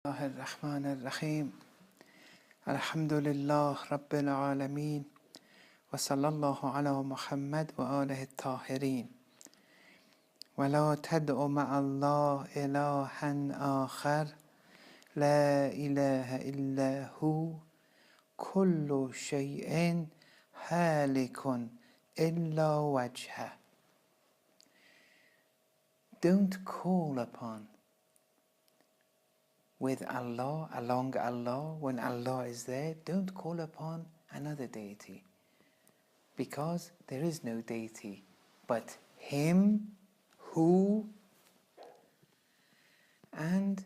الرحمن الرحيم الحمد لله رب العالمين وصلى الله على محمد وآله الطاهرين ولا تدع مع الله إلها آخر لا إله إلا هو كل شيء هالك إلا وجهه. Don't call upon with Allah, along Allah, when Allah is there. Don't call upon another deity, because there is no deity but Him who, and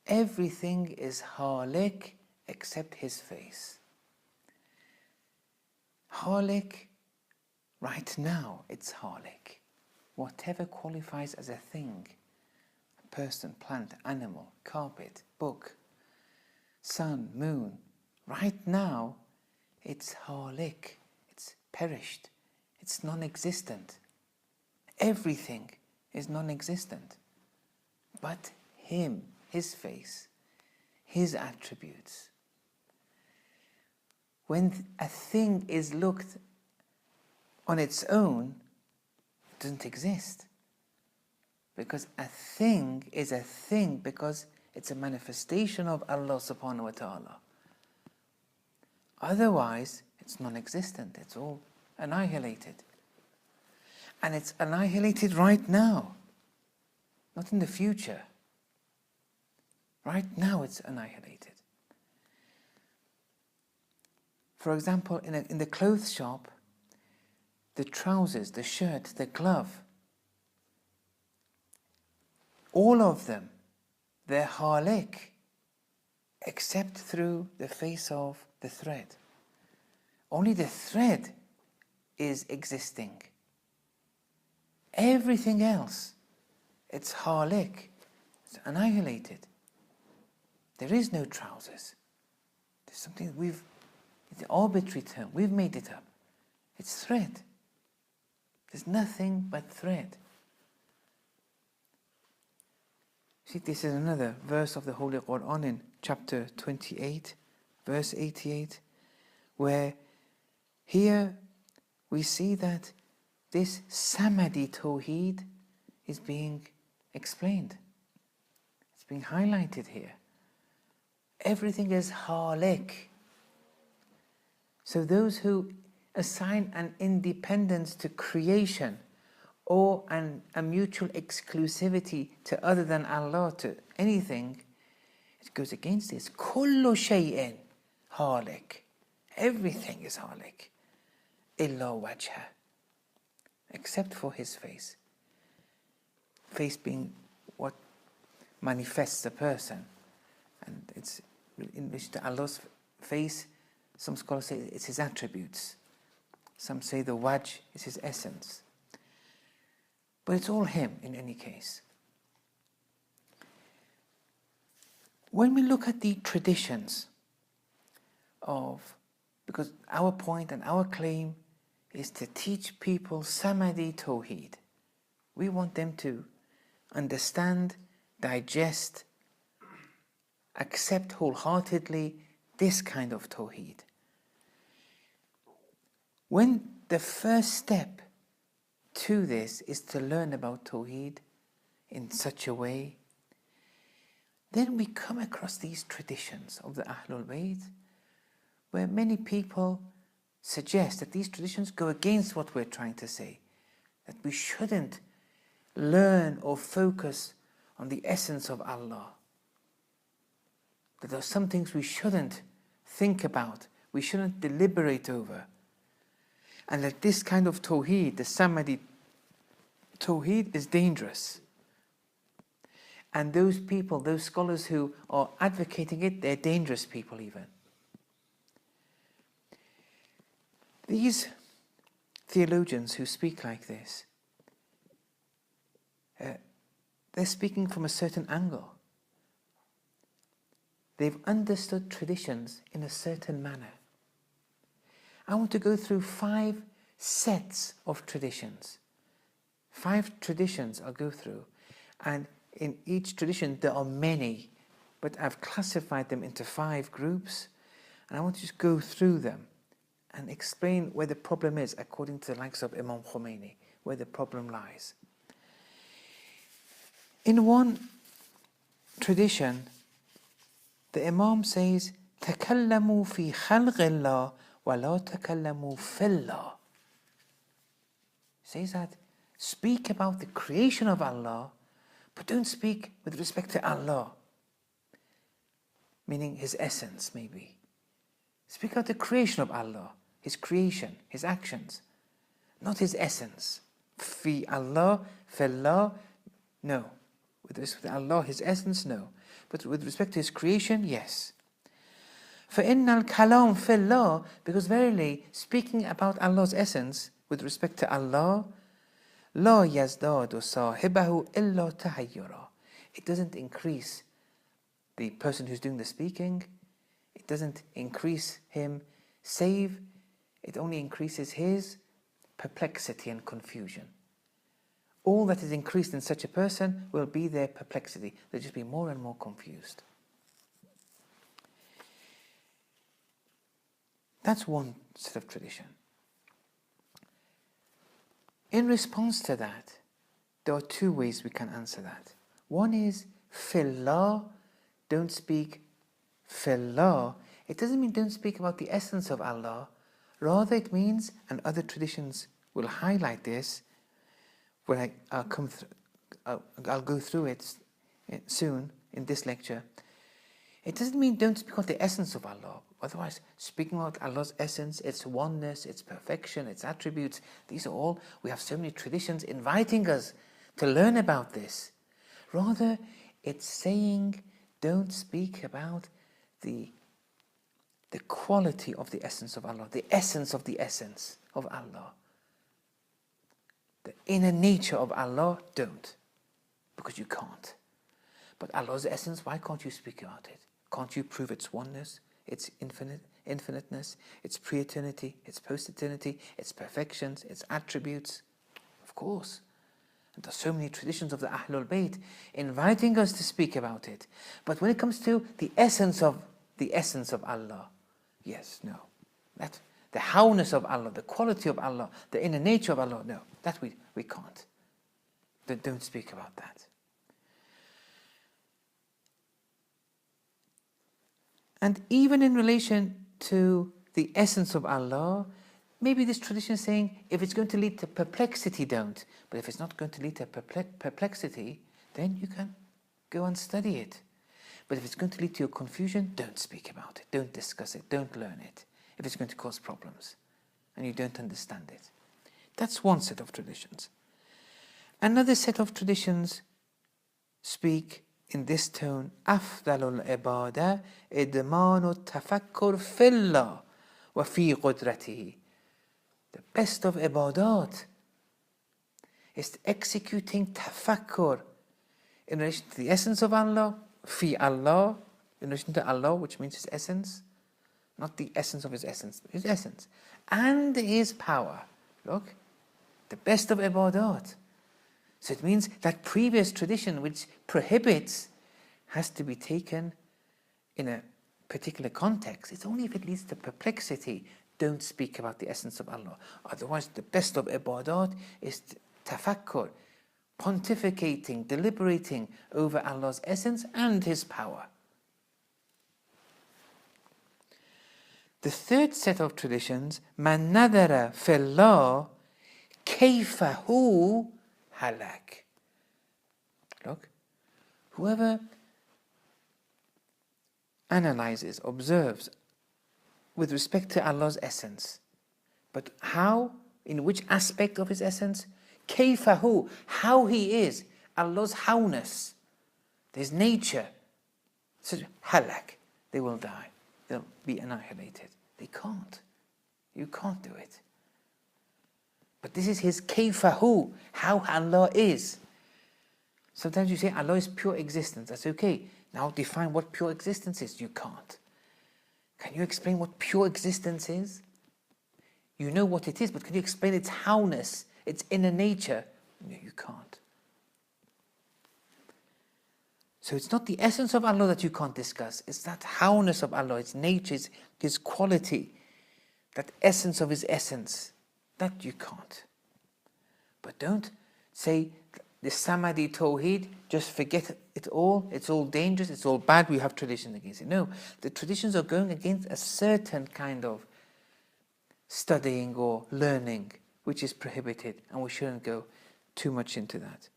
everything is Halik except His face. Halik, right now it's Halik. Whatever qualifies as a thing, a person, plant, animal, carpet, book, sun, moon, right now it's Halik, it's perished, it's non-existent. Everything is non-existent but Him, His face, His attributes. When a thing is looked on its own, it doesn't exist, because a thing is a thing because it's a manifestation of Allah subhanahu wa ta'ala. Otherwise it's non-existent, it's all annihilated. And it's annihilated right now, not in the future. Right now it's annihilated. For example, in the clothes shop, the trousers, the shirt, the glove, all of them, they're Halik, except through the face of the thread. Only the thread is existing. Everything else, it's Halik, it's annihilated. There is no trousers. There's something it's an arbitrary term, we've made it up. It's thread. There's nothing but thread. See, this is another verse of the Holy Quran in chapter 28, verse 88, where here we see that this Samadi Tawhid is being explained. It's being highlighted here. Everything is Halik. So those who assign an independence to creation or a mutual exclusivity to other than Allah, to anything, it goes against this. Kullu shay'in halik. Everything is halik. Illa wajha. Except for His face. Face being what manifests a person. And it's in relation to Allah's face. Some scholars say it's His attributes. Some say the wajh is His essence. But it's all Him in any case. When we look at the traditions because our point and our claim is to teach people Samadi Tawhid. We want them to understand, digest, accept wholeheartedly this kind of Tawhid. When the first step to this is to learn about Tawhid in such a way, then we come across these traditions of the Ahlul Bayt, where many people suggest that these traditions go against what we're trying to say, that we shouldn't learn or focus on the essence of Allah, that there are some things we shouldn't think about, we shouldn't deliberate over, and that this kind of Tawheed, the Samadi Tawheed, is dangerous. And those people, those scholars who are advocating it, they're dangerous people even. These theologians who speak like this, they're speaking from a certain angle. They've understood traditions in a certain manner. I want to go through 5 sets of traditions. 5 traditions I'll go through. And in each tradition there are many, but I've classified them into 5 groups, and I want to just go through them and explain where the problem is according to the likes of Imam Khomeini, where the problem lies. In one tradition, the Imam says, تَكَلَّمُوا فِي خَلْقِ اللَّهِ وَلَا تَكَلَّمُوا فِي اللَّهِ. Says that, speak about the creation of Allah, but don't speak with respect to Allah. Meaning His essence, maybe. Speak about the creation of Allah, His creation, His actions, not His essence. Fi Allah, fillah, no. With respect to Allah, His essence, no. But with respect to His creation, yes. فَإِنَّ الْكَلَامُ فِي اللَّهِ, because verily, speaking about Allah's essence, with respect to Allah, لَا يَزْدَادُ صَاحِبَهُ إِلَّا تَحَيُّرًا. It doesn't increase the person who's doing the speaking. It doesn't increase him, save it only increases his perplexity and confusion. All that is increased in such a person will be their perplexity. They'll just be more and more confused. That's one set of tradition. In response to that, there are 2 ways we can answer that. One is, fillah, don't speak fillah. It doesn't mean don't speak about the essence of Allah. Rather it means, and other traditions will highlight this, when I'll go through it soon in this lecture. It doesn't mean don't speak about the essence of Allah. Otherwise, speaking about Allah's essence, its oneness, its perfection, its attributes, these are all, we have so many traditions inviting us to learn about this. Rather, it's saying don't speak about the quality of the essence of Allah, the essence of Allah. The inner nature of Allah, don't. Because you can't. But Allah's essence, why can't you speak about it? Can't you prove its oneness, its infiniteness, its pre-eternity, its post-eternity, its perfections, its attributes? Of course. And there's so many traditions of the Ahlul Bayt inviting us to speak about it. But when it comes to the essence of Allah, yes, no. That the howness of Allah, the quality of Allah, the inner nature of Allah, no. That we can't. Don't speak about that. And even in relation to the essence of Allah, maybe this tradition is saying, if it's going to lead to perplexity, don't. But if it's not going to lead to perplexity, then you can go and study it. But if it's going to lead to your confusion, don't speak about it. Don't discuss it. Don't learn it. If it's going to cause problems and you don't understand it. That's one set of traditions. Another set of traditions speak in this tone, أفضل العبادة إدمان التفكر في الله وفي قدرته. The best of ibadat is executing tafakkur in relation to the essence of Allah, fi Allah, in relation to Allah, which means His essence, not the essence of His essence, His essence, and His power. Look, the best of ibadat. So it means that previous tradition which prohibits has to be taken in a particular context. It's only if it leads to perplexity, don't speak about the essence of Allah. Otherwise, the best of ibadat is tafakkur, pontificating, deliberating over Allah's essence and His power. The third set of traditions, man nadara fillah kayfahu halak. Look, whoever analyzes, observes with respect to Allah's essence, but how, in which aspect of His essence? Kayfahu, how He is, Allah's howness, His nature. So halak, they will die, they'll be annihilated. They can't. You can't do it. But this is His kayfahu, how Allah is. Sometimes you say Allah is pure existence. That's okay. Now define what pure existence is. You can't. Can you explain what pure existence is? You know what it is, but can you explain its howness, its inner nature? No, you can't. So it's not the essence of Allah that you can't discuss. It's that howness of Allah, its nature, His quality, that essence of His essence. That you can't. But don't say the Samadi Tawhid, just forget it all. It's all dangerous, it's all bad, we have tradition against it. No, the traditions are going against a certain kind of studying or learning which is prohibited, and we shouldn't go too much into that.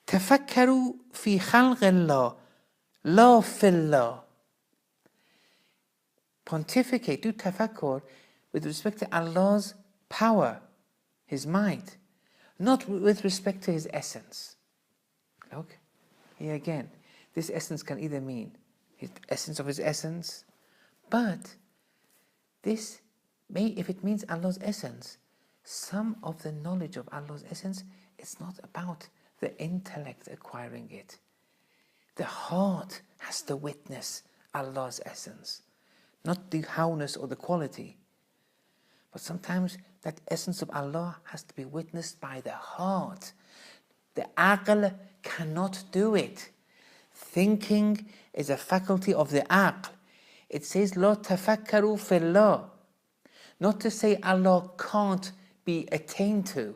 تفكروا في خلق الله لا في الله. Pontificate, do tafakkur with respect to Allah's power, His might, not with respect to His essence. Look, here again, this essence can either mean the essence of His essence, but this may, if it means Allah's essence, some of the knowledge of Allah's essence, it's not about the intellect acquiring it. The heart has to witness Allah's essence, not the howness or the quality. But sometimes that essence of Allah has to be witnessed by the heart. The aql cannot do it. Thinking is a faculty of the aql. It says, La tafakkaru fillah. Not to say Allah can't be attained to,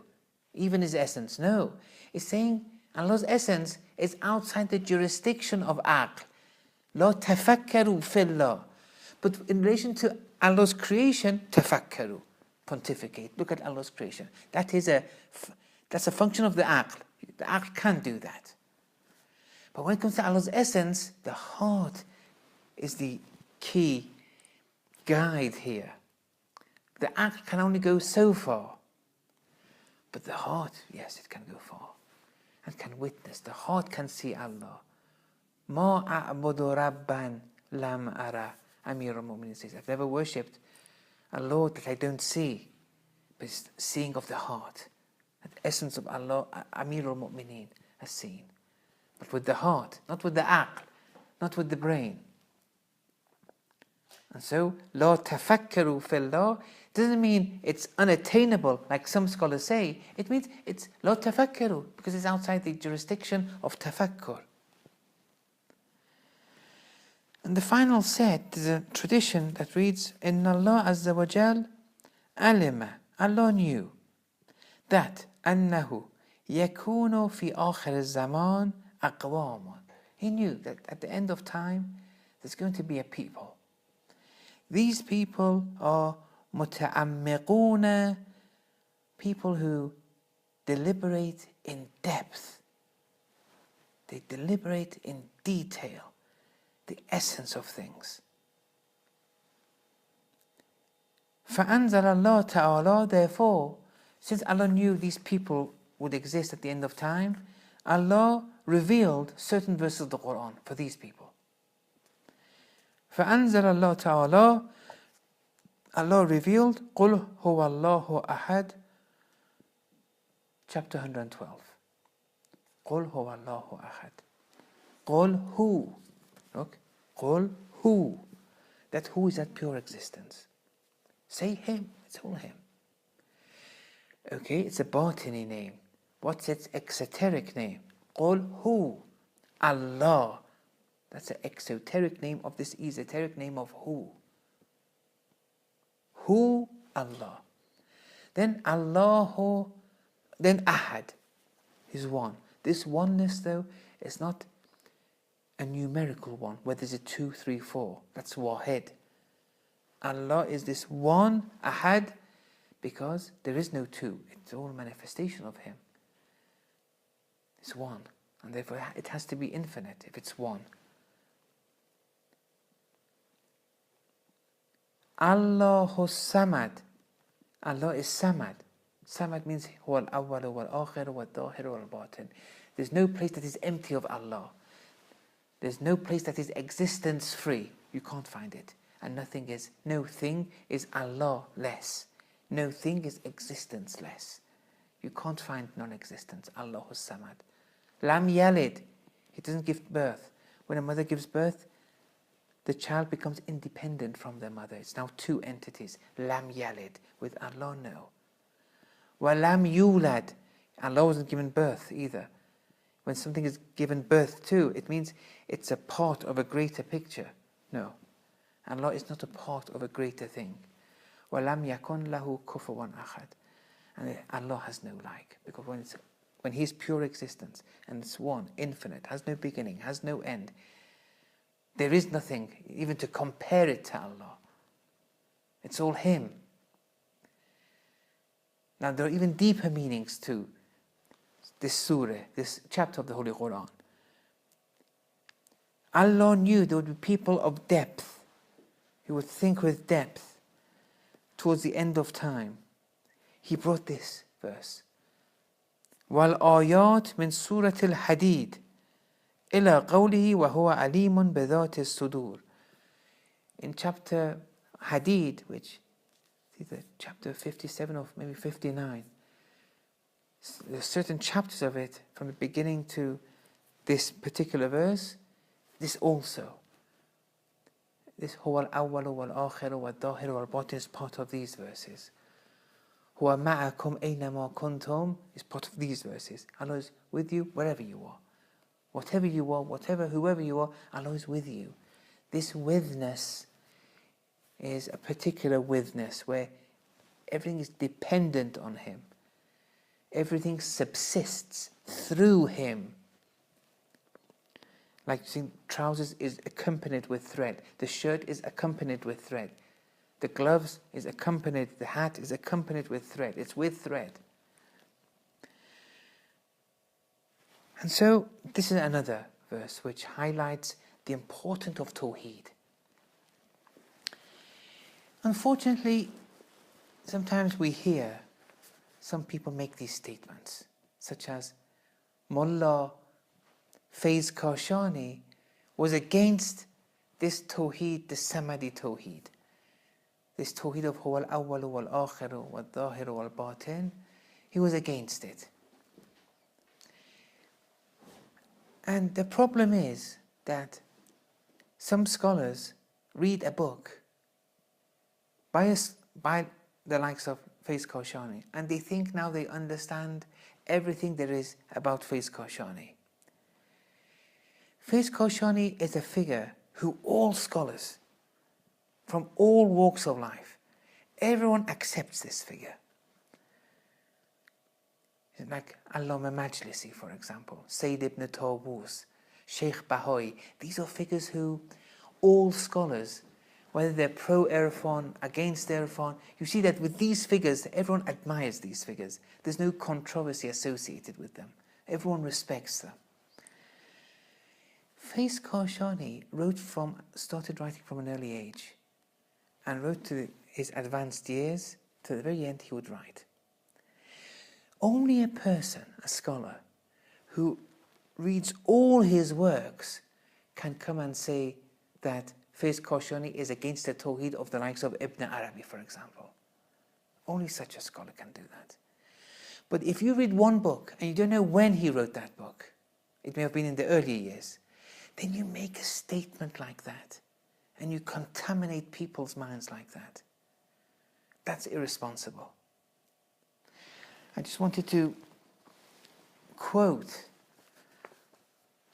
even His essence. No. It's saying Allah's essence is outside the jurisdiction of aql. La tafakkaru fillah. But in relation to Allah's creation, tafakkaru, pontificate. Look at Allah's creation. That's a function of the aql. The aql can't do that. But when it comes to Allah's essence, the heart is the key guide here. The aql can only go so far. But the heart, yes, it can go far. And can witness. The heart can see Allah. Ma a'budu rabban lam ara. Amir al-Mu'minin says, I've never worshipped a Lord that I don't see. But it's seeing of the heart. The essence of Allah, Amir al-Mu'minin has seen. But with the heart, not with the aql, not with the brain. And so, La tafakkaru fillah doesn't mean it's unattainable, like some scholars say. It means it's La tafakkaru, because it's outside the jurisdiction of tafakkur. And the final set is a tradition that reads, Inna Allah Azza wa Jal alima, Allah knew, that annahu yakunu fi akhir al-zaman aqwamun. He knew that at the end of time, there's going to be a people. These people are muta'ammiquna, people who deliberate in depth. They deliberate in detail, the essence of things. فَأَنزَلَ اللَّهُ تَعَالَى. Therefore, since Allah knew these people would exist at the end of time, Allah revealed certain verses of the Quran for these people. فَأَنزَلَ اللَّهُ تَعَالَى. Allah revealed قُلْ هُوَ اللَّهُ أَحَدٌ, chapter 112. قُلْ هُوَ اللَّهُ أَحَدٌ. قُلْ who. Look, قُلْ who. That who is that pure existence. Say Him, it's all Him. Okay, it's a batini name. What's its exoteric name? قُلْ who. Allah. That's the exoteric name of this esoteric name of who. Who? Allah. Then Allahu, then Ahad is one. This oneness though is not a numerical one where there's a 2, 3, 4. That's Wahid. Allah is this one, Ahad, because there is no two. It's all manifestation of Him. It's one. And therefore it has to be infinite if it's one. Allahu Samad. Allah is Samad. Samad means Huwa al-awwal wal-akhir wal-dhahir wal-batin. There's no place that is empty of Allah. There's no place that is existence free. You can't find it. And no thing is Allah less. No thing is existence less. You can't find non-existence. Allahu Samad. Lam Yalid. He doesn't give birth. When a mother gives birth, the child becomes independent from their mother. It's now two entities. Lam Yalid. With Allah, no. Wa Lam Yulad. Allah wasn't given birth either. When something is given birth to, it means it's a part of a greater picture. No. Allah is not a part of a greater thing. وَلَمْ يَكُنْ لَهُ كُفُوًا أَحَدٌ. And Allah has no like. Because when He is pure existence, and it's one, infinite, has no beginning, has no end, there is nothing even to compare it to Allah. It's all Him. Now there are even deeper meanings to this surah, this chapter of the Holy Quran. Allah knew there would be people of depth who would think with depth towards the end of time. He brought this verse. وَالْآيَاتِ مِنْ سُورَةِ الْحَدِيدِ إِلَى قَوْلِهِ وَهُوَ عَلِيمٌ بِذَاتِ الصُّدُورِ. In chapter Hadid, which is either chapter 57 or maybe 59, there's certain chapters of it from the beginning to this particular verse. This also, this huwa al-awwalu wal-akhiru wal-dahiru wal-batin is part of these verses. Huwa ma'akum aynama kuntum is part of these verses. Allah is with you wherever you are. Whatever you are, whoever you are, Allah is with you. This withness is a particular withness where everything is dependent on Him. Everything subsists through Him. Like you see, trousers is accompanied with thread. The shirt is accompanied with thread. The gloves is accompanied, the hat is accompanied with thread. It's with thread. And so, this is another verse which highlights the importance of Tawhid. Unfortunately, sometimes we hear some people make these statements, such as Mullah Faiz Kashani was against this Tawhid, the Samadi Tawhid. This Tawhid of Huwa al-awwalu wal-akhiru wal-dahiru wal-batin, he was against it. And the problem is that some scholars read a book by the likes of Faiz Kashani, and they think now they understand everything there is about Faiz Kashani. Faiz Kashani is a figure who all scholars from all walks of life, everyone accepts this figure. Like Allama Majlisi, for example, Sayyid ibn Tawbus, Sheikh Bahoy. These are figures who all scholars, whether they're pro-Irfan, against Irfan, you see that with these figures, everyone admires these figures. There's no controversy associated with them. Everyone respects them. Faiz Kashani started writing from an early age and wrote to his advanced years. To the very end, he would write. Only a person, a scholar, who reads all his works can come and say that Faiz Kashani is against the Tawhid of the likes of Ibn Arabi, for example. Only such a scholar can do that. But if you read one book and you don't know when he wrote that book, it may have been in the earlier years, then you make a statement like that and you contaminate people's minds like that. That's irresponsible. I just wanted to quote,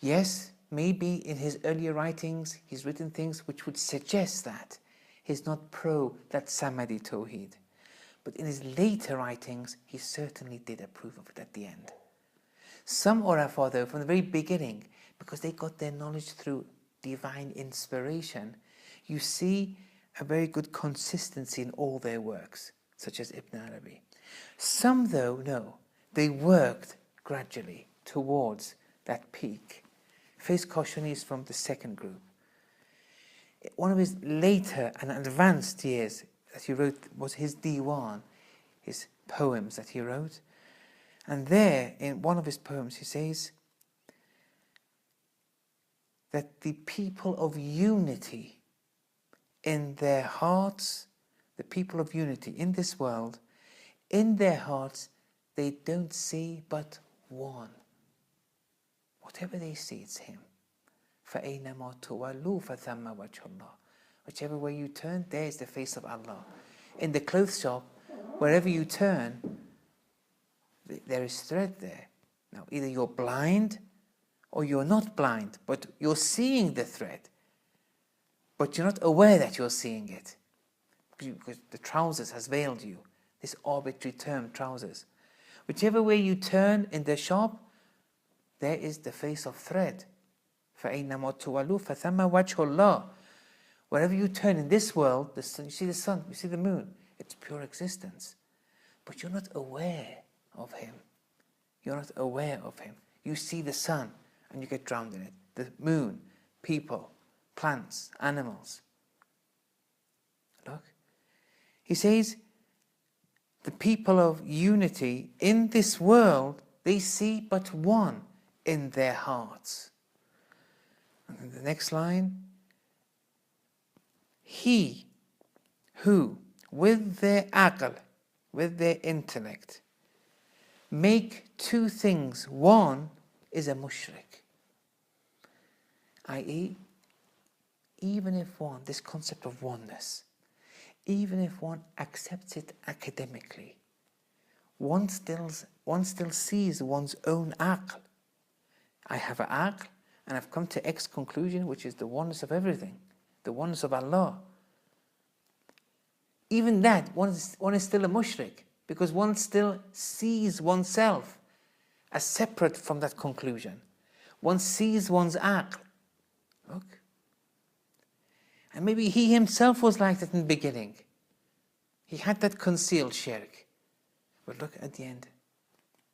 yes, maybe in his earlier writings he's written things which would suggest that he's not pro that Samadi Tawheed. But in his later writings, he certainly did approve of it at the end. Some Urafa, though, from the very beginning, because they got their knowledge through divine inspiration, you see a very good consistency in all their works, such as Ibn Arabi. Some, though, no, they worked gradually towards that peak. Faiz Kashani is from the second group. One of his later and advanced years that he wrote was his Diwan, his poems that he wrote. And there, in one of his poems, he says that the people of unity in their hearts, the people of unity in this world, in their hearts, they don't see but one. Whatever they see, it's Him. فَأَيْنَمَا تُوَلُّوا فَثَمَّ وَجْهُ اللَّهِ. Whichever way you turn, there is the face of Allah. In the clothes shop, wherever you turn, there is thread there. Now, either you're blind or you're not blind, but you're seeing the thread, but you're not aware that you're seeing it, because the trousers has veiled you, this arbitrary term, trousers. Whichever way you turn in the shop, there is the face of thread. فَأَيْنَمَا تُوَلُّوا فَثَمَّ وَجْهُ اللَّهِ. Wherever you turn in this world, the sun, you see the sun, you see the moon, it's pure existence. But you're not aware of Him. You're not aware of Him. You see the sun and you get drowned in it. The moon, people, plants, animals. Look. He says, the people of unity in this world, they see but one in their hearts. And then the next line, he who with their aql, with their intellect, make two things one is a mushrik. I.e., even if one, this concept of oneness, even if one accepts it academically, one still sees one's own aql. I have an aql and I've come to X conclusion, which is the oneness of everything, the oneness of Allah. Even that, one is still a mushrik, because one still sees oneself as separate from that conclusion. One sees one's aql. Look. And maybe he himself was like that in the beginning. He had that concealed shirk. But look, at the end,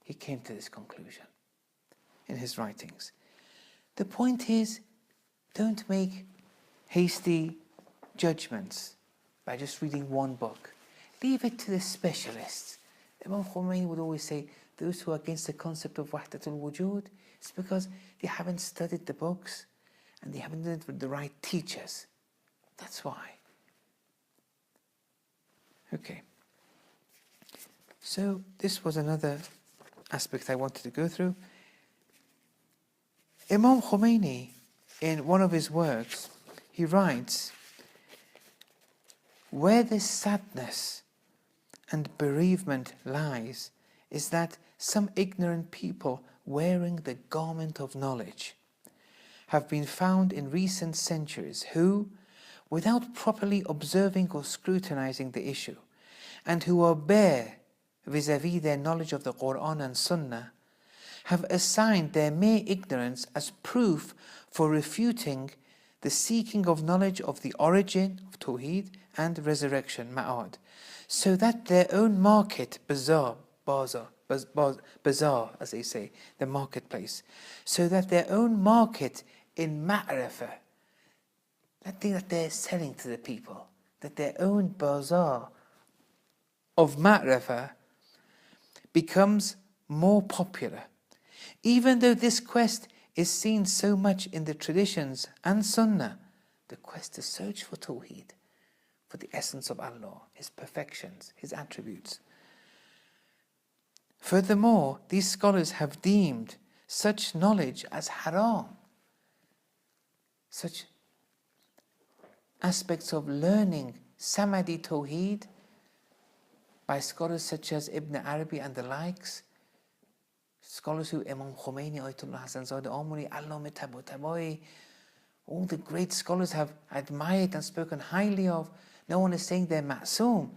he came to this conclusion in his writings. The point is, don't make hasty judgments by just reading one book. Leave it to the specialists. Imam Khomeini would always say, those who are against the concept of wahdatul wujud, it's because they haven't studied the books and they haven't done it with the right teachers. That's why. Okay. So this was another aspect I wanted to go through. Imam Khomeini, in one of his works, he writes, where the sadness and bereavement lies is that some ignorant people wearing the garment of knowledge have been found in recent centuries who, without properly observing or scrutinizing the issue, and who are bare vis-à-vis their knowledge of the Quran and Sunnah, have assigned their mere ignorance as proof for refuting the seeking of knowledge of the origin of Tawhid and resurrection, Ma'ad, so that their own market, bazaar, as they say, the marketplace, so that their own market in Ma'rifah, that thing that they're selling to the people, that their own bazaar of Ma'rifah becomes more popular. Even though this quest is seen so much in the traditions and Sunnah, the quest to search for Tawheed, for the essence of Allah, His perfections, His attributes. Furthermore, these scholars have deemed such knowledge as haram. Such aspects of learning Samadi Tawheed by scholars such as Ibn Arabi and the likes, scholars who Imam Khomeini, Ayatollah Hasan Zadeh Amuri, Allama Tabatabai, all the great scholars have admired and spoken highly of. No one is saying they're ma'soom.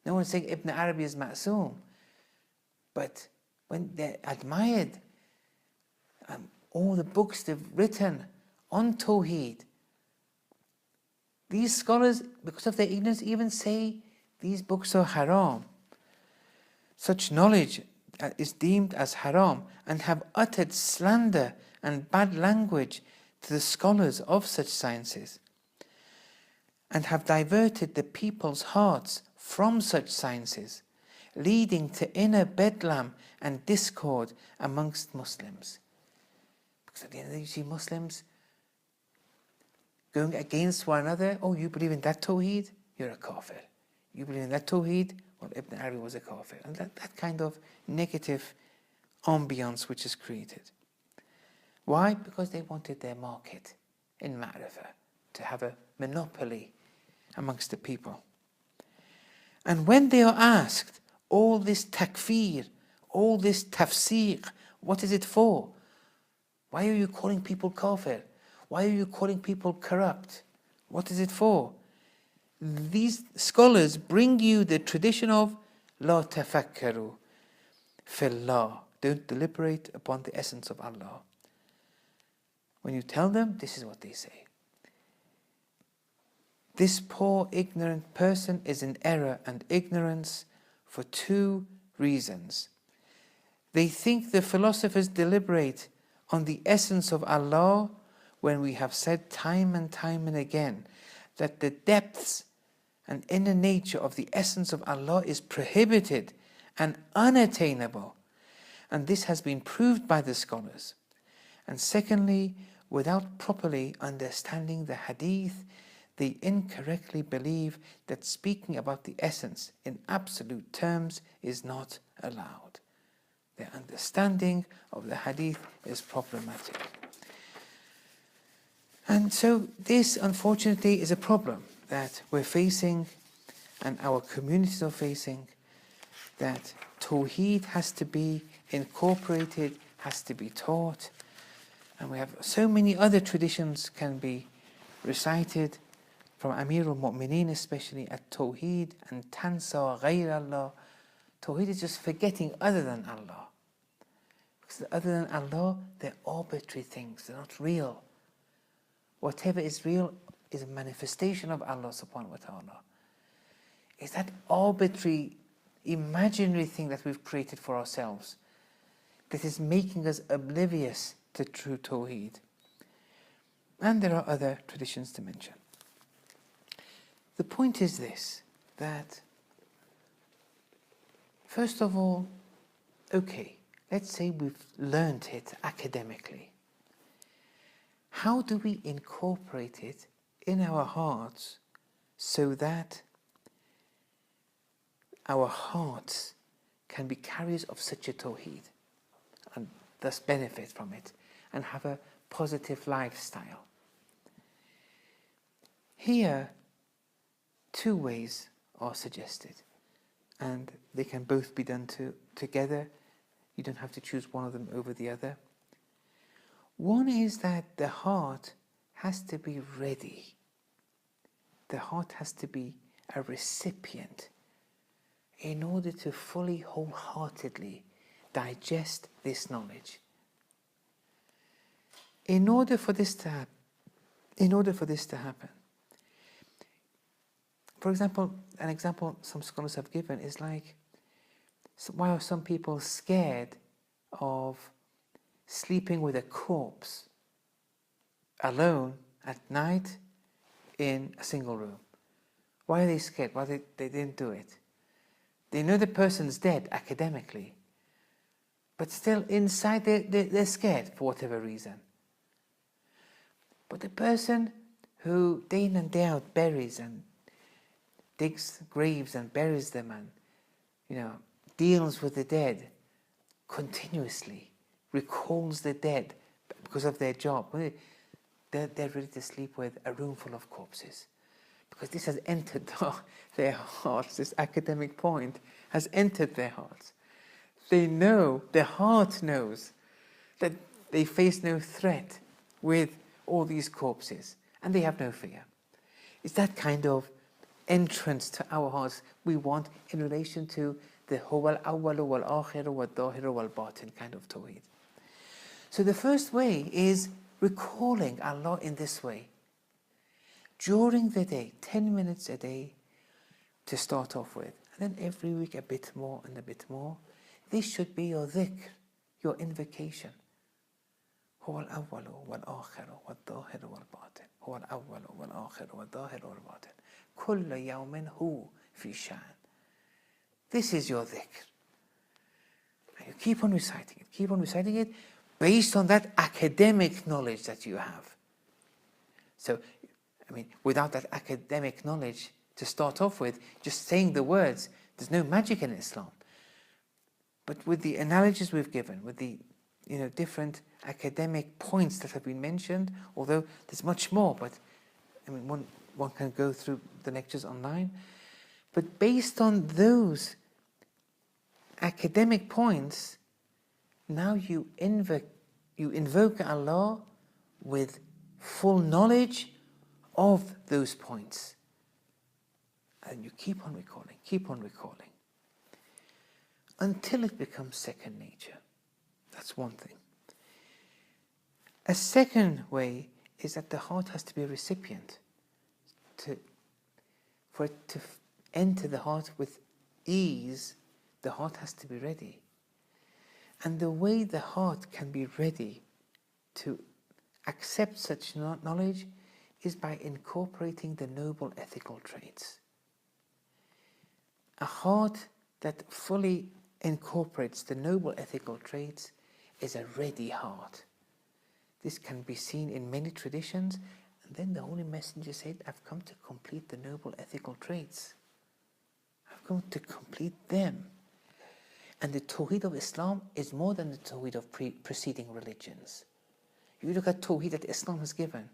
No one is saying Ibn Arabi is ma'soom. But when they're admired, all the books they've written on Tawheed, these scholars, because of their ignorance, even say these books are haram. Such knowledge is deemed as haram, and have uttered slander and bad language to the scholars of such sciences, and have diverted the people's hearts from such sciences, leading to inner bedlam and discord amongst Muslims. Because at the end of the day, you see Muslims going against one another. Oh, you believe in that Tawheed? You're a kafir. You believe in that Tawheed? Well, Ibn Arabi was a kafir. And that kind of negative ambience which is created. Why? Because they wanted their market in Ma'rifah, to have a monopoly amongst the people. And when they are asked, all this takfir, all this tafsiq, what is it for? Why are you calling people kafir? Why are you calling people corrupt? What is it for? These scholars bring you the tradition of la tafakkaru fillah. Don't deliberate upon the essence of Allah. When you tell them, this is what they say. This poor ignorant person is in error and ignorance for two reasons. They think the philosophers deliberate on the essence of Allah when we have said time and again that the depths and inner nature of the essence of Allah is prohibited and unattainable. And this has been proved by the scholars. And secondly, without properly understanding the hadith, they incorrectly believe that speaking about the essence in absolute terms is not allowed. Their understanding of the hadith is problematic. And so this, unfortunately, is a problem that we're facing and our communities are facing, that Tawhid has to be incorporated, has to be taught. And we have so many other traditions can be recited from Amir al-Mu'mineen, especially at Tawhid and Tansa Ghayr Allah. Tawhid is just forgetting other than Allah. Because other than Allah, they're arbitrary things, they're not real. Whatever is real is a manifestation of Allah subhanahu wa ta'ala. It's that arbitrary, imaginary thing that we've created for ourselves that is making us oblivious to true Tawheed. And there are other traditions to mention. The point is this, that first of all, okay, let's say we've learned it academically. How do we incorporate it in our hearts so that our hearts can be carriers of such a Tawheed and thus benefit from it and have a positive lifestyle? Here, two ways are suggested, and they can both be done together. You don't have to choose one of them over the other. One is that the heart has to be ready. The heart has to be a recipient in order to fully, wholeheartedly digest this knowledge. In order for this to happen, for example, an example some scholars have given is like, why are some people scared of sleeping with a corpse alone at night in a single room? Why are they scared? Why they didn't do it? They know the person's dead academically, but still inside they're scared for whatever reason. But the person who day in and day out buries and digs graves and buries them and deals with the dead continuously, recalls the dead because of their job, they're ready to sleep with a room full of corpses. Because this has entered their hearts, this academic point has entered their hearts. They know, their heart knows that they face no threat with all these corpses and they have no fear. It's that kind of entrance to our hearts we want in relation to the huwa al-awwalu wal-akhiru wal-dhahiru wal-batin kind of Tawheed. So the first way is recalling Allah in this way. During the day, 10 minutes a day to start off with. And then every week a bit more and a bit more. This should be your dhikr, your invocation. هو الأول والآخر والظاهر والباطن هو الأول والآخر والظاهر والباطن كل يوم هو في شأن. This is your dhikr. And you keep on reciting it based on that academic knowledge that you have. So, without that academic knowledge to start off with, just saying the words, there's no magic in Islam. But with the analogies we've given, with the different academic points that have been mentioned, although there's much more, but one can go through the lectures online. But based on those academic points, now you invoke you invoke Allah with full knowledge of those points. And you keep on recalling, until it becomes second nature. That's one thing. A second way is that the heart has to be a recipient. For it to enter the heart with ease, the heart has to be ready. And the way the heart can be ready to accept such knowledge is by incorporating the noble ethical traits. A heart that fully incorporates the noble ethical traits is a ready heart. This can be seen in many traditions, and then the Holy Messenger said, I've come to complete the noble ethical traits. I've come to complete them. And the Tawhid of Islam is more than the Tawhid of preceding religions. You look at Tawhid that Islam has given.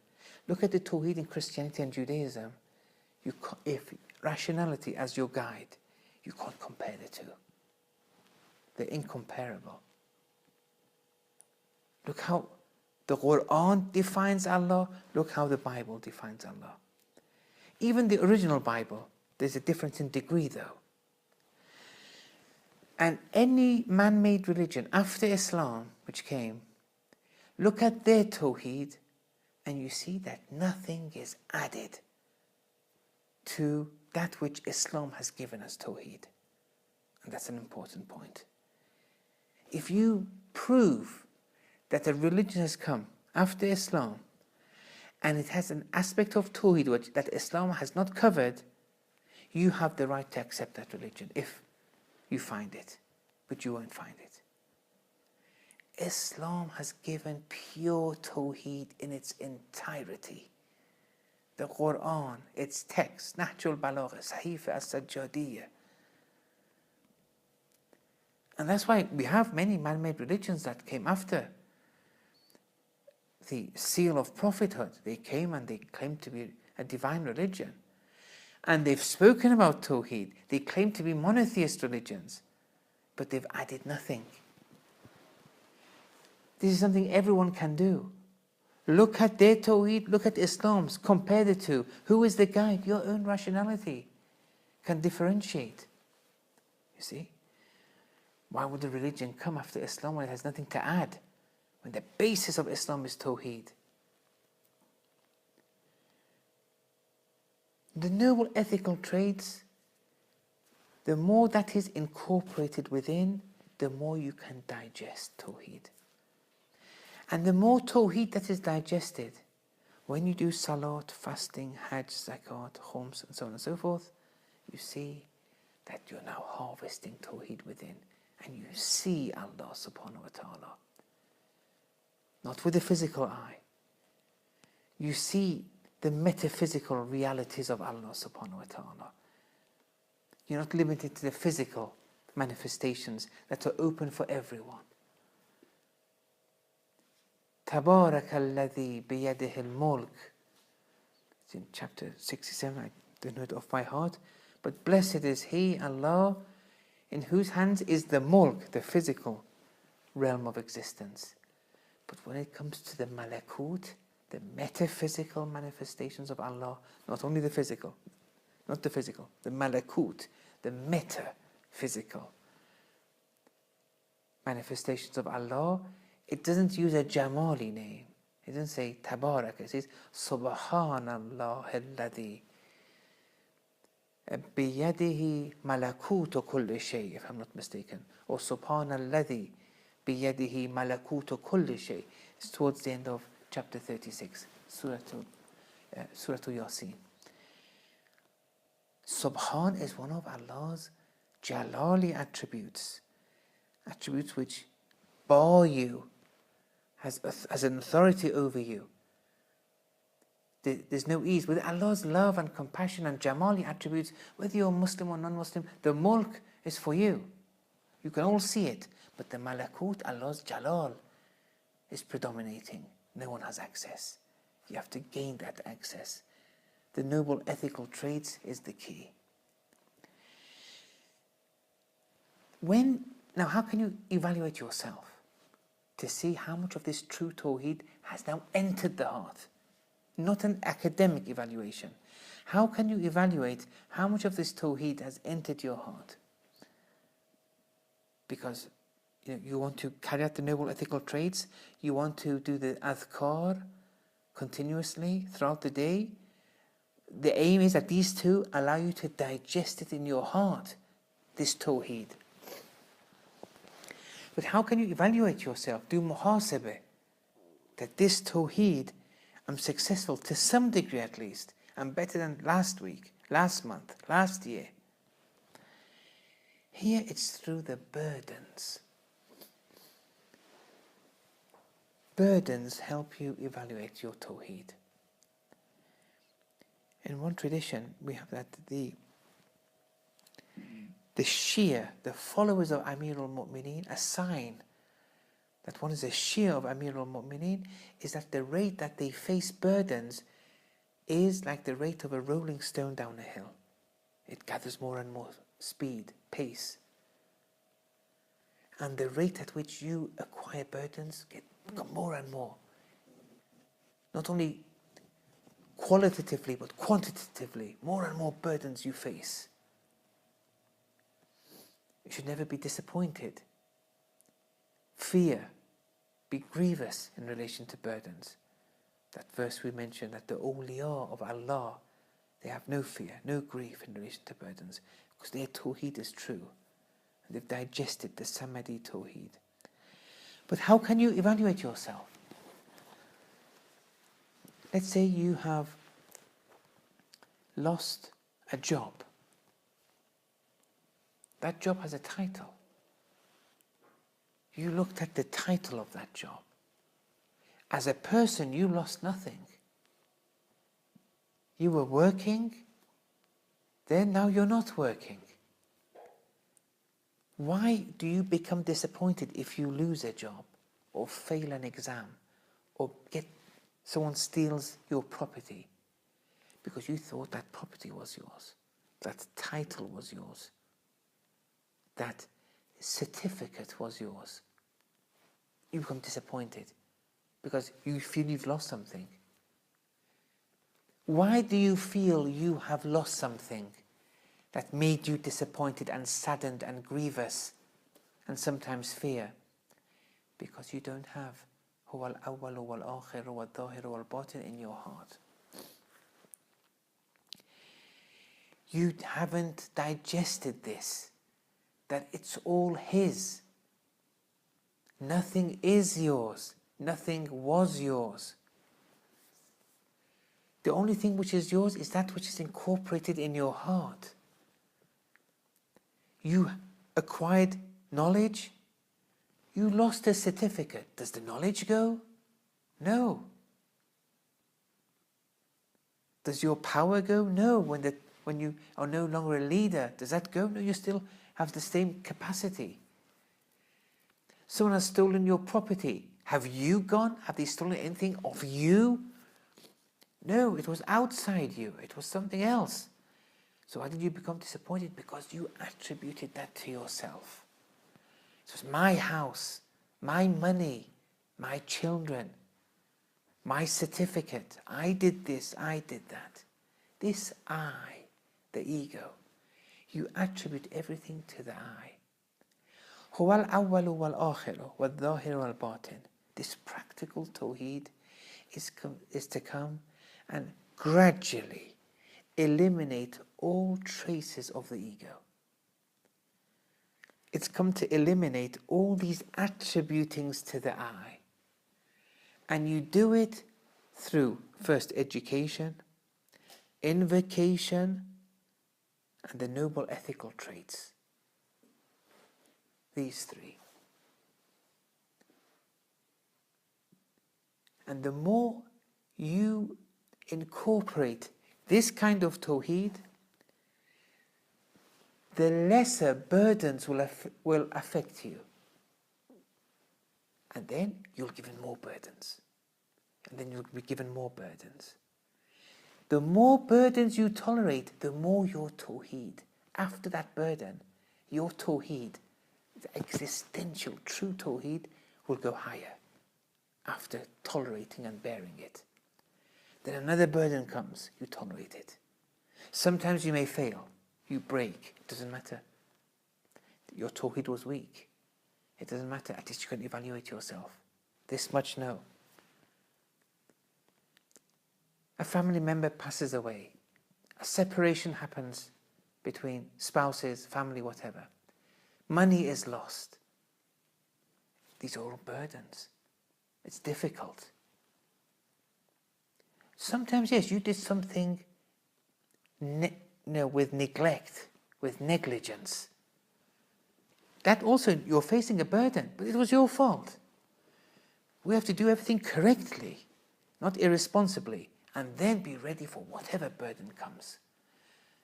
Look at the Tawhid in Christianity and Judaism. If rationality as your guide, you can't compare the two. They're incomparable. Look how the Quran defines Allah. Look how the Bible defines Allah. Even the original Bible, there's a difference in degree though. And any man-made religion after Islam which came, look at their Tawheed and you see that nothing is added to that which Islam has given us Tawheed. And that's an important point. If you prove that a religion has come after Islam and it has an aspect of Tawhid that Islam has not covered, you have the right to accept that religion if you find it, but you won't find it. Islam has given pure Tawheed in its entirety. The Quran, its text, Nahjul Balagha, Sahifa as-Sajjadiyya. And that's why we have many man-made religions that came after the seal of prophethood. They came and they claimed to be a divine religion. And they've spoken about Tawheed. They claim to be monotheist religions, but they've added nothing. This is something everyone can do. Look at their Tawheed, look at Islam's, compare the two. Who is the guide? Your own rationality can differentiate. You see? Why would a religion come after Islam when it has nothing to add? When the basis of Islam is Tawheed. The noble ethical traits, the more that is incorporated within, the more you can digest Tawheed. And the more Tawheed that is digested, when you do Salat, fasting, Hajj, Zakat, Khums, and so on and so forth, you see that you're now harvesting Tawheed within, and you see Allah subhanahu wa ta'ala. Not with the physical eye. You see the metaphysical realities of Allah subhanahu wa ta'ala. You're not limited to the physical manifestations that are open for everyone. تبارك الذي بيده الملك. It's in chapter 67, I don't know it off by heart. But blessed is He, Allah, in whose hands is the mulk, the physical realm of existence. But when it comes to the malakut, the metaphysical manifestations of Allah, not only the physical, not the physical, the malakut, the metaphysical manifestations of Allah, it doesn't use a Jamali name. It doesn't say Tabarak. It says Subhanallah alladhi biyadihi malakutu kulli shay, if I'm not mistaken. Or Subhanalladhi biyadihi malakutu kulli shay. It's towards the end of chapter 36, Surah Yasin. Subhan is one of Allah's Jalali attributes. Attributes which bar you, has an authority over you. There's no ease. With Allah's love and compassion and Jamali attributes, whether you're Muslim or non-Muslim, the mulk is for you. You can all see it. But the malakut, Allah's Jalal, is predominating. No one has access. You have to gain that access. The noble ethical traits is the key. Now how can you evaluate yourself? to see how much of this true tawhid has now entered the heart. Not an academic evaluation. How can you evaluate how much of this tawhid has entered your heart? Because you want to carry out the noble ethical traits, you want to do the adhkar continuously throughout the day. The aim is that these two allow you to digest it in your heart, this tawhid. But how can you evaluate yourself? Do muhasabah, that this tawhid, I'm successful to some degree at least. I'm better than last week, last month, last year. Here it's through the burdens. Burdens help you evaluate your tawhid. In one tradition, we have that the Shia, the followers of Amir al-Mu'mineen, a sign that one is a Shia of Amir al-Mu'mineen is that the rate that they face burdens is like the rate of a rolling stone down a hill. It gathers more and more speed, pace. And the rate at which you acquire burdens become more and more. Not only qualitatively, but quantitatively, more and more burdens you face. You should never be disappointed. Fear, be grievous in relation to burdens. That verse we mentioned, that the awliya of Allah, they have no fear, no grief in relation to burdens, because their tawhid is true. And they've digested the Samadi tawhid. But how can you evaluate yourself? Let's say you have lost a job. That job has a title. You looked at the title of that job. As a person, you lost nothing. You were working, then now you're not working. Why do you become disappointed if you lose a job, or fail an exam, or someone steals your property? Because you thought that property was yours, that title was yours, that certificate was yours. You become disappointed because you feel you've lost something. Why do you feel you have lost something that made you disappointed and saddened and grievous and sometimes fear? Because you don't have huwa al-awwal wal-akhir wal-dhahir wal-batin in your heart. You haven't digested this, that it's all His. Nothing is yours. Nothing was yours. The only thing which is yours is that which is incorporated in your heart. You acquired knowledge. You lost a certificate. Does the knowledge go? No. Does your power go? No. When you are no longer a leader, does that go? No, you still have the same capacity. Someone has stolen your property. Have you gone? Have they stolen anything of you? No, it was outside you. It was something else. So why did you become disappointed? Because you attributed that to yourself. It was my house, my money, my children, my certificate. I did this, I did that. This I, the ego, you attribute everything to the I. هو الأول والآخر والظاهر والباطن. This practical tawhid is to come and gradually eliminate all traces of the ego. It's come to eliminate all these attributings to the I. And you do it through first education, invocation, and the noble ethical traits. These three. And the more you incorporate this kind of tawhid, the lesser burdens will affect you. And then you'll be given more burdens. And then you'll be given more burdens. The more burdens you tolerate, the more your tawhid. After that burden, your tawhid, the existential, true tawhid, will go higher after tolerating and bearing it. Then another burden comes, you tolerate it. Sometimes you may fail, you break, it doesn't matter. Your tawhid was weak. It doesn't matter, at least you can evaluate yourself. This much know. A family member passes away. A separation happens between spouses, family, whatever. Money is lost. These are all burdens. It's difficult. Sometimes, yes, you did something with neglect, with negligence. That also, you're facing a burden, but it was your fault. We have to do everything correctly, not irresponsibly, and then be ready for whatever burden comes.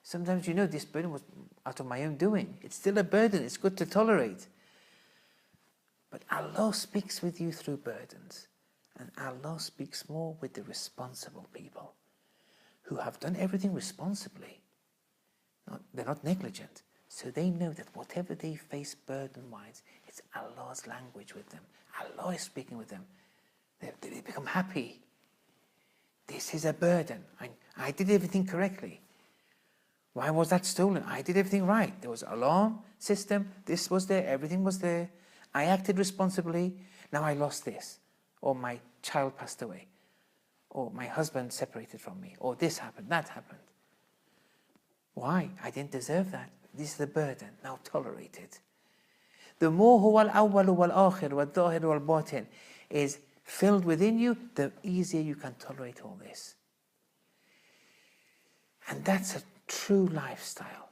Sometimes this burden was out of my own doing. It's still a burden, it's good to tolerate. But Allah speaks with you through burdens. And Allah speaks more with the responsible people who have done everything responsibly. They're not negligent. So they know that whatever they face burden-wise, it's Allah's language with them. Allah is speaking with them. They become happy. This is a burden. I did everything correctly. Why was that stolen? I did everything right. There was an alarm system. This was there. Everything was there. I acted responsibly. Now I lost this. Or my child passed away. Or my husband separated from me. Or this happened, that happened. Why? I didn't deserve that. This is the burden. Now tolerate it. The more huwa al-awwal wal-akhir wal-dhahir wal-batin is filled within you, the easier you can tolerate all this. And that's a true lifestyle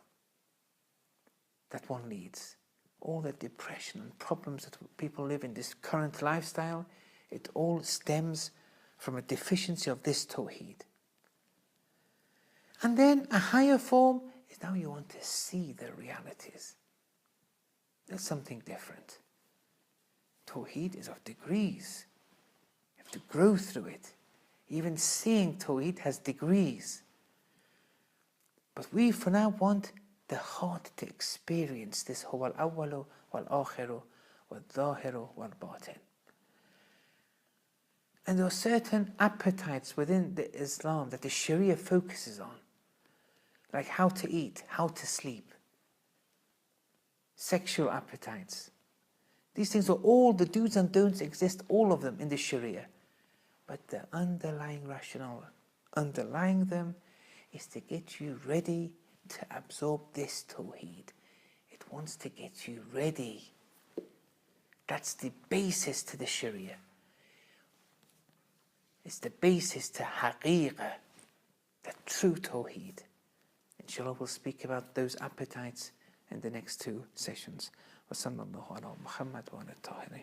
that one leads. All the depression and problems that people live in this current lifestyle, it all stems from a deficiency of this tawhid. And then a higher form is now you want to see the realities. There's something different. Tawhid is of degrees. You have to grow through it. Even seeing tawhid has degrees. But we for now want the heart to experience this huwa al-awwalu wal-akhiru wal-dhahiru wal-batin. And there are certain appetites within the Islam that the Sharia focuses on. Like how to eat, how to sleep. Sexual appetites. These things are all the do's and don'ts exist, all of them in the Sharia. But the underlying rationale underlying them is to get you ready to absorb this tawhid. It wants to get you ready. That's the basis to the Sharia. It's the basis to haqiqah, the true tawhid. Inshallah, we'll speak about those appetites in the next two sessions. Wa sallallahu ala Muhammad wa ala tahirin.